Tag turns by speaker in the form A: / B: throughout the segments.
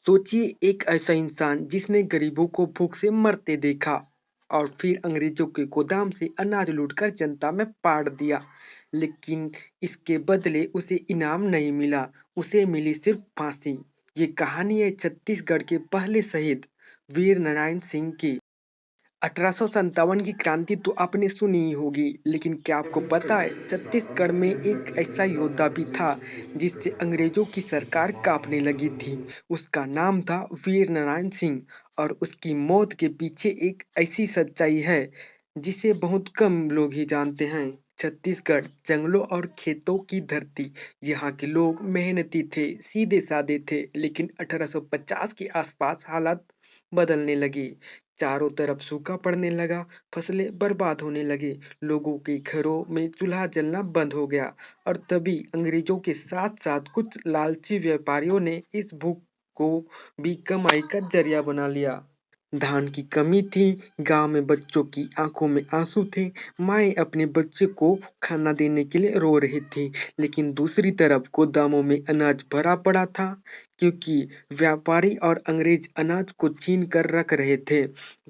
A: सोचिए एक ऐसा इंसान जिसने गरीबों को भूख से मरते देखा और फिर अंग्रेजों के गोदाम से अनाज लूटकर जनता में बांट दिया। लेकिन इसके बदले उसे इनाम नहीं मिला, उसे मिली सिर्फ फांसी। ये कहानी है छत्तीसगढ़ के पहले शहीद वीर नारायण सिंह की। 1857 की क्रांति तो आपने सुनी ही होगी, लेकिन क्या आपको पता है छत्तीसगढ़ में एक ऐसा योद्धा भी था जिससे अंग्रेजों की सरकार कांपने लगी थी। उसका नाम था वीर नारायण सिंह। और उसकी मौत के पीछे एक ऐसी सच्चाई है जिसे बहुत कम लोग ही जानते हैं। छत्तीसगढ़ जंगलों और खेतों की धरती। यहाँ के लोग मेहनती थे, सीधे साधे थे, लेकिन 1850 के आसपास हालात बदलने लगे। चारों तरफ सूखा पड़ने लगा, फसलें बर्बाद होने लगे, लोगों के घरों में चूल्हा जलना बंद हो गया। और तभी अंग्रेजों के साथ साथ कुछ लालची व्यापारियों ने इस भूख को भी कमाई का जरिया बना लिया। धान की कमी थी, गांव में बच्चों की आंखों में आंसू थे, माएं अपने बच्चे को खाना देने के लिए रो रही थी। लेकिन दूसरी तरफ गोदामों में अनाज भरा पड़ा था, क्योंकि व्यापारी और अंग्रेज अनाज को छीन कर रख रहे थे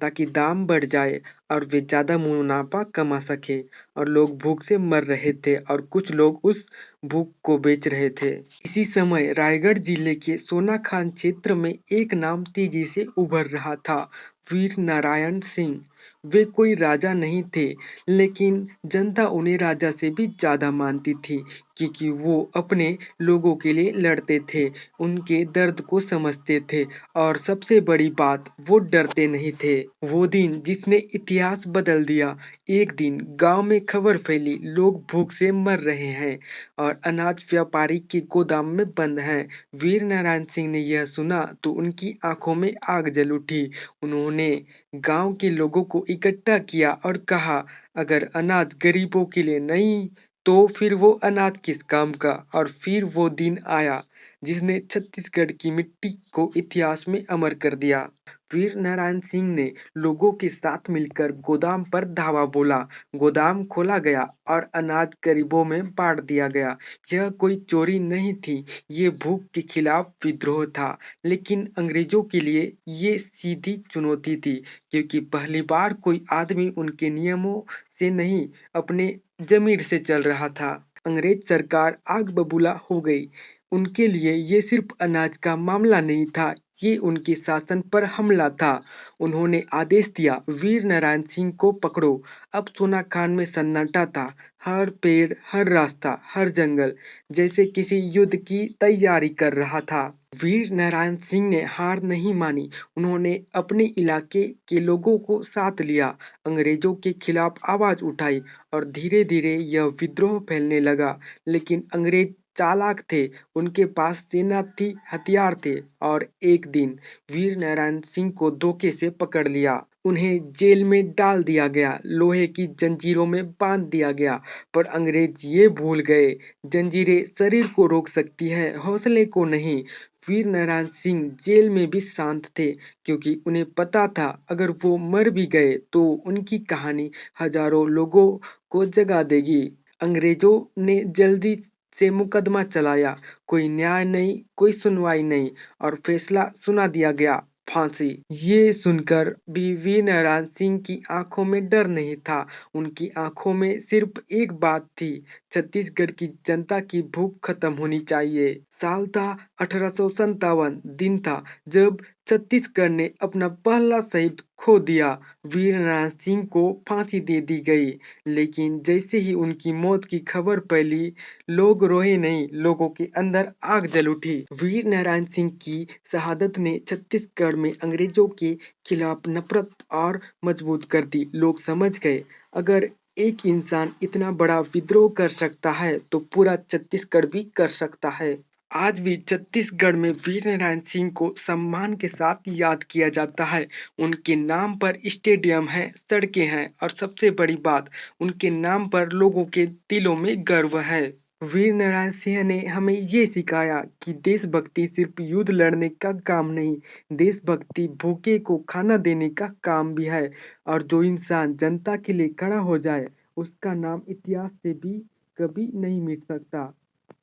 A: ताकि दाम बढ़ जाए और वे ज्यादा मुनाफा कमा सके। और लोग भूख से मर रहे थे और कुछ लोग उस भूख को बेच रहे थे। इसी समय रायगढ़ जिले के सोनाखान क्षेत्र में एक नाम तेजी से उभर रहा था, वीर नारायण सिंह। वे कोई राजा नहीं थे, लेकिन जनता उन्हें राजा से भी ज्यादा मानती थी, क्योंकि वो अपने लोगों के लिए लड़ते थे, उनके दर्द को समझते थे, और सबसे बड़ी बात, वो डरते नहीं थे। वो दिन जिसने इतिहास बदल दिया। एक दिन गांव में खबर फैली, लोग भूख से मर रहे हैं और अनाज व्यापारी के गोदाम में बंद है। वीर नारायण सिंह ने यह सुना तो उनकी आंखों में आग जल उठी। उन्होंने गांव के लोगों को इकट्ठा किया और कहा, अगर अनाज गरीबों के लिए नहीं तो फिर वो अनाज किस काम का। और फिर वो दिन आया जिसने छत्तीसगढ़ की मिट्टी को इतिहास में अमर कर दिया। वीर नारायण सिंह ने लोगों के साथ मिलकर गोदाम पर धावा बोला, गोदाम खोला गया और अनाज गरीबों में बांट दिया गया। यह कोई चोरी नहीं थी, ये भूख के खिलाफ विद्रोह था। लेकिन अंग्रेजों के लिए ये सीधी चुनौती थी, क्योंकि पहली बार कोई आदमी उनके नियमों से नहीं, अपने जमीर से चल रहा था। अंग्रेज सरकार आग बबूला हो गई। उनके लिए ये सिर्फ अनाज का मामला नहीं था, ये उनके शासन पर हमला था। उन्होंने आदेश दिया, वीर नारायण सिंह को पकड़ो। अब सोनाखान में सन्नाटा था। हर पेड़, हर रास्ता, हर जंगल जैसे किसी युद्ध की तैयारी कर रहा था। वीर नारायण सिंह ने हार नहीं मानी। उन्होंने अपने इलाके के लोगों को साथ लिया, अंग्रेजों के खिलाफ आवाज उठाई, और धीरे धीरे यह विद्रोह फैलने लगा। लेकिन अंग्रेज चालाक थे, उनके पास सेना थी, हथियार थे, और एक दिन वीर नारायण सिंह को धोखे से पकड़ लिया। उन्हें जेल में डाल दिया गया, लोहे की जंजीरों में बांध दिया गया। पर अंग्रेज ये भूल गए, जंजीरें शरीर को रोक सकती है, हौसले को नहीं। वीर नारायण सिंह जेल में भी शांत थे, क्योंकि उन्हें पता था अगर वो मर भी गए तो उनकी कहानी हजारों लोगों को जगा देगी। अंग्रेजों ने जल्दी से मुकदमा चलाया, कोई न्याय नहीं, कोई सुनवाई नहीं, और फैसला सुना दिया गया, फांसी। ये सुनकर भी वीर नारायण सिंह की आंखों में डर नहीं था, उनकी आंखों में सिर्फ एक बात थी, छत्तीसगढ़ की जनता की भूख खत्म होनी चाहिए। साल था 1857, दिन था जब छत्तीसगढ़ ने अपना पहला शहीद खो दिया। वीर नारायण सिंह को फांसी दे दी गई। लेकिन जैसे ही उनकी मौत की खबर फैली, लोग रोए नहीं, लोगों के अंदर आग जल उठी। वीर नारायण सिंह की शहादत ने छत्तीसगढ़ में अंग्रेजों के खिलाफ नफरत और मजबूत कर दी। लोग समझ गए, अगर एक इंसान इतना बड़ा विद्रोह कर सकता है तो पूरा छत्तीसगढ़ भी कर सकता है। आज भी छत्तीसगढ़ में वीर नारायण सिंह को सम्मान के साथ याद किया जाता है। उनके नाम पर स्टेडियम है, सड़कें हैं, और सबसे बड़ी बात, उनके नाम पर लोगों के दिलों में गर्व है। वीर नारायण सिंह ने हमें ये सिखाया कि देशभक्ति सिर्फ युद्ध लड़ने का काम नहीं, देशभक्ति भूखे को खाना देने का काम भी है। और जो इंसान जनता के लिए खड़ा हो जाए, उसका नाम इतिहास से भी कभी नहीं मिट सकता।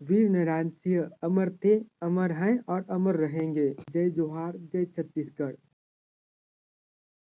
A: वीर नारायण सिंह अमर थे, अमर हैं और अमर रहेंगे। जय जोहार, जय छत्तीसगढ़।